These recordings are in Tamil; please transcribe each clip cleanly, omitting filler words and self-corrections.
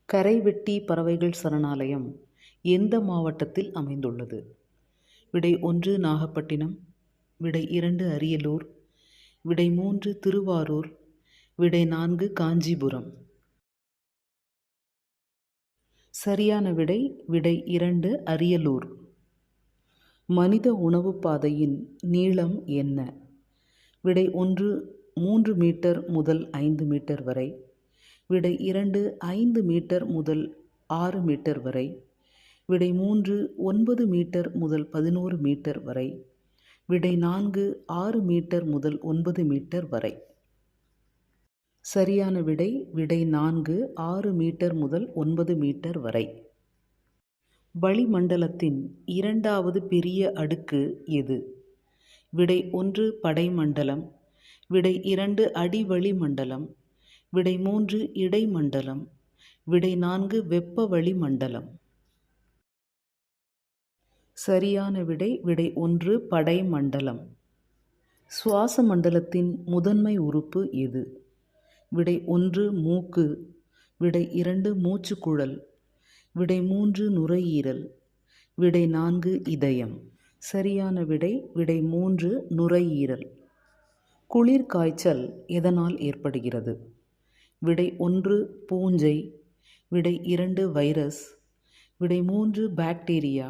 கரைவெட்டி பறவைகள் சரணாலயம் எந்த மாவட்டத்தில் அமைந்துள்ளது? விடை 1 நாகப்பட்டினம், விடை 2 அரியலூர், விடை 3 திருவாரூர், விடை 4 காஞ்சிபுரம். சரியான விடை விடை 2 அரியலூர். மனித உணவு பாதையின் நீளம் என்ன? விடை 1 3 மீட்டர் முதல் 5 மீட்டர் வரை, விடை 2 5 மீட்டர் முதல் 6 மீட்டர் வரை, விடை 3 9 மீட்டர் முதல் 11 மீட்டர் வரை, விடை 4 6 மீட்டர் முதல் 9 மீட்டர் வரை. சரியான விடை விடை 4 6 மீட்டர் முதல் 9 மீட்டர் வரை. வளிமண்டலத்தின் இரண்டாவது பெரிய அடுக்கு எது? விடை 1 படைமண்டலம், விடை 2 அடிவளிமண்டலம், விடை 3 இடைமண்டலம், விடை 4 வெப்ப வளிமண்டலம். சரியான விடை விடை 1 படைமண்டலம். சுவாச மண்டலத்தின் முதன்மை உறுப்பு எது? விடை 1 மூக்கு, விடை 2 மூச்சுக்குழல், விடை 3 நுரையீரல், விடை 4 இதயம். சரியான விடை விடை 3 நுரையீரல். குளிர் காய்ச்சல் எதனால் ஏற்படுகிறது? விடை 1 பூஞ்சை, விடை 2 வைரஸ், விடை 3 பாக்டீரியா,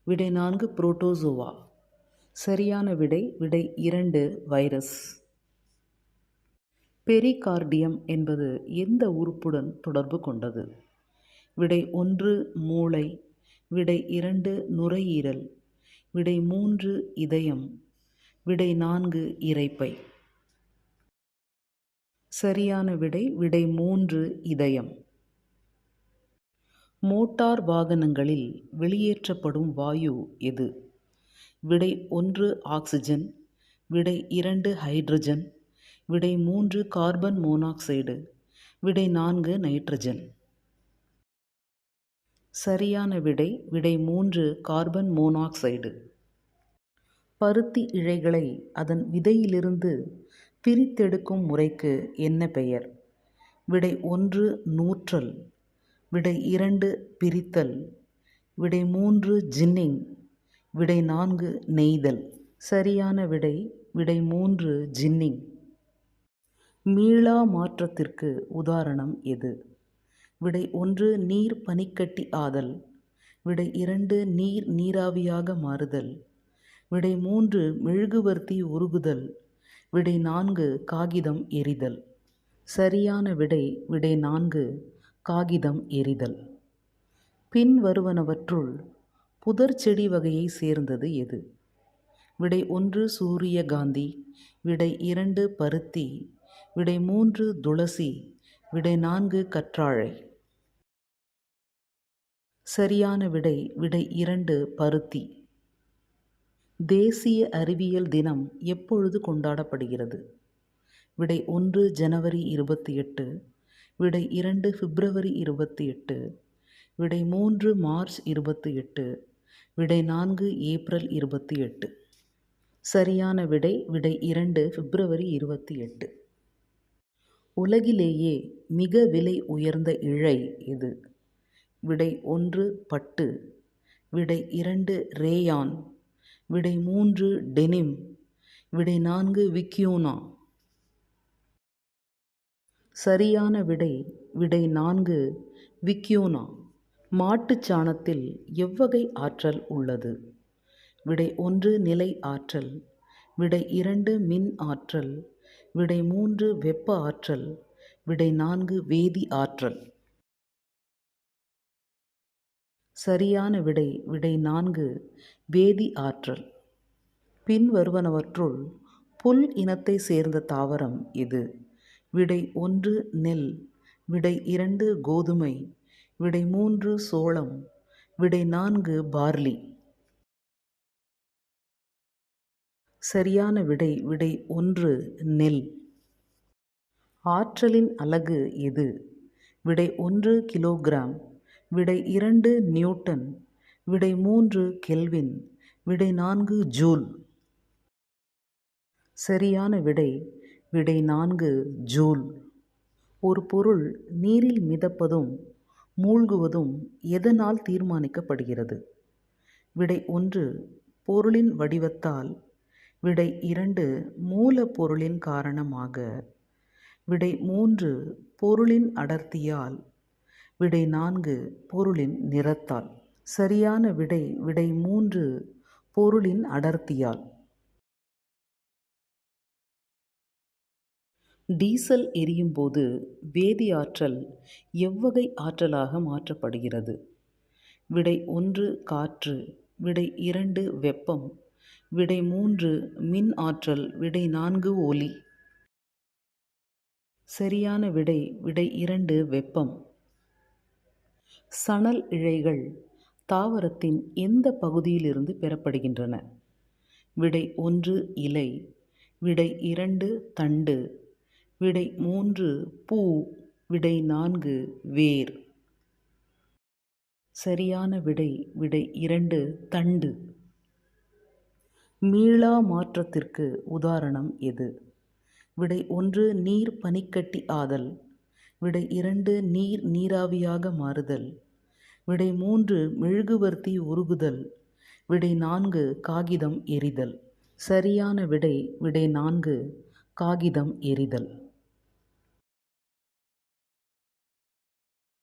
விடை 4 புரோட்டோசோவா. சரியான விடை விடை 2 வைரஸ். பெரிகார்டியம் என்பது எந்த உறுப்புடன் தொடர்பு கொண்டது? விடை 1 மூளை, விடை 2 நுரையீரல், விடை 3 இதயம், விடை 4 இரைப்பை. சரியான விடை விடை 3 இதயம். மோட்டார் வாகனங்களில் வெளியேற்றப்படும் வாயு எது? விடை 1 ஆக்சிஜன், விடை 2 ஹைட்ரஜன், விடை 3 கார்பன் மோனாக்சைடு, விடை 4 நைட்ரஜன். சரியான விடை விடை 3 கார்பன் மோனாக்சைடு. பருத்தி இழைகளை அதன் விதையிலிருந்து பிரித்தெடுக்கும் முறைக்கு என்ன பெயர்? விடை 1 நூற்றல், விடை 2 பிரித்தல், விடை 3 ஜின்னிங், விடை 4 நெய்தல். சரியான விடை விடை 3 ஜின்னிங். மீளா மாற்றத்திற்கு உதாரணம் எது? விடை 1 நீர் பனிக்கட்டி ஆதல், விடை 2 நீர் நீராவியாக மாறுதல், விடை 3 மெழுகுவர்த்தி உருகுதல், விடை 4 காகிதம் எரிதல். சரியான விடை விடை 4 காகிதம் எரிதல். பின் வருவனவற்றுள் புதர் செடி வகையை சேர்ந்தது எது? விடை 1 சூரியகாந்தி, விடை 2 பருத்தி, விடை 3 துளசி, விடை 4 கற்றாழை. சரியான விடை விடை 2 பருத்தி. தேசிய அறிவியல் தினம் எப்பொழுது கொண்டாடப்படுகிறது? விடை 1 ஜனவரி 28, விடை 2 பிப்ரவரி 28, விடை 3 மார்ச் 28, விடை 4 ஏப்ரல் 28. சரியான விடை விடை 2 பிப்ரவரி 28. உலகிலேயே மிக விலை உயர்ந்த இழை எது? விடை 1 பட்டு, விடை 2 ரேயான், விடை 3 டெனிம், விடை 4 விக்யூனா. சரியான விடை விடை 4 விக்யூனா. மாட்டுச் சாணத்தில் எவ்வகை ஆற்றல் உள்ளது? விடை 1 நிலை ஆற்றல், விடை 2 மின் ஆற்றல், விடை 3 வெப்ப ஆற்றல், விடை 4 வேதி ஆற்றல். சரியான விடை விடை 4 வேதி ஆற்றல். பின் வருவனவற்றுள் புல் இனத்தை சேர்ந்த தாவரம் எது? விடை 1 நெல், விடை 2 கோதுமை, விடை 3 சோளம், விடை 4 பார்லி. சரியான விடை விடை 1 நெல். ஆற்றலின் அலகு எது? விடை 1 கிலோகிராம், விடை 2 நியூட்டன், விடை 3 கெல்வின், விடை 4 ஜூல். சரியான விடை விடை 4 ஜூல். ஒரு பொருள் நீரில் மிதப்பதும் மூழ்குவதும் எதனால் தீர்மானிக்கப்படுகிறது? விடை 1 பொருளின் வடிவத்தால். விடை 2 மூலப்பொருளின் காரணமாக. விடை 3 பொருளின் அடர்த்தியால். விடை 4 பொருளின் நிறத்தால். சரியான விடை விடை 3 பொருளின் அடர்த்தியால். டீசல் எரியும் போது வேதியாற்றல் எவ்வகை ஆற்றலாக மாற்றப்படுகிறது? விடை 1 காற்று. விடை 2 வெப்பம். விடை 3 மின் ஆற்றல். விடை 4 ஒலி. சரியான விடை விடை 2 வெப்பம். சணல் இழைகள் தாவரத்தின் எந்த பகுதியிலிருந்து பெறப்படுகின்றன? விடை 1 இலை. விடை 2 தண்டு. விடை 3 பூ. விடை 4 வேர். சரியான விடை விடை 2 தண்டு. மீளா மாற்றத்திற்கு உதாரணம் எது? விடை 1 நீர் பனிக்கட்டி ஆதல். விடை 2 நீர் நீராவியாக மாறுதல். விடை 3 மெழுகுவர்த்தி உருகுதல். விடை 4 காகிதம் எரிதல். சரியான விடை விடை 4 காகிதம் எரிதல்.